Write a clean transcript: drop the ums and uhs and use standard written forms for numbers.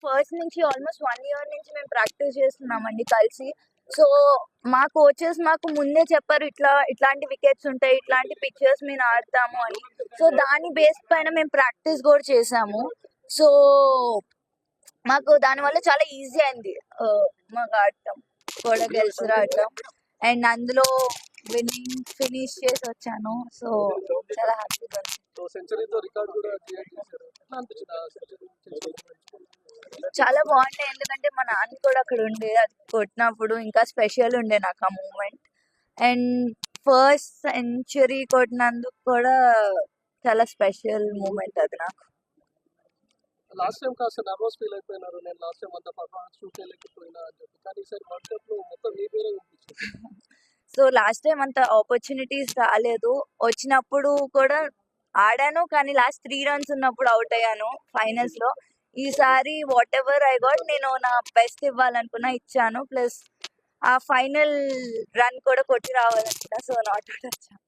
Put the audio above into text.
First నుంచి almost 1 year నుంచి మేము ప్రాక్టీస్ చేస్తున్నామండి కలిసి. సో మా కోచెస్ మాకు ముందే చెప్పారు ఇట్లాంటి వికెట్స్ ఉంటాయి, ఇట్లాంటి పిక్చర్స్ మేము ఆడతాము అని. సో దాని బేస్ పైన మేము ప్రాక్టీస్ కూడా చేసాము. సో మాకు దానివల్ల చాలా ఈజీ అయింది మాకు ఆడటం కూడా, గెలిచి రావటం. అండ్ అందులో విన్నింగ్ ఫినిష్ చేసి వచ్చాను. సో చాలా హ్యాపీగా ఉంది. చాలా బాగుండే, ఎందుకంటే మా నాన్న కూడా అక్కడ ఉండే, అది కొట్టినప్పుడు ఇంకా స్పెషల్ ఉండే నాకు ఆ మూమెంట్. అండ్ ఫస్ట్ సెంచరీ కొట్టినందుకు కూడా చాలా స్పెషల్ మూమెంట్ అది నాకు. లాస్ట్ టైం కాస్త నర్వస్ ఫీల్ అయిపోయినారు, నేను లాస్ట్ టైం అంత పర్ఫార్మెన్స్ షూట్ చేయలేకపోయినా అని చెప్పి, కానీ ఈసారి వరల్డ్ కప్ లో మొత్తం మీ పేరే వినిపించింది. సో లాస్ట్ టైం అంత ఆపర్చునిటీస్ రాలేదు, వచ్చినప్పుడు కూడా ఆడాను కానీ లాస్ట్ 3 runs ఉన్నప్పుడు అవుట్ అయ్యాను ఫైనల్స్ లో. ఈసారి వాట్ ఎవర్ ఐ గాట్, నేను నా బెస్ట్ ఇవ్వాలనుకున్నా, ఇచ్చాను. ప్లస్ ఆ ఫైనల్ రన్ కూడా కొట్టి రావాలనుకున్నా. సో నాట్ అవుట్ వచ్చాను.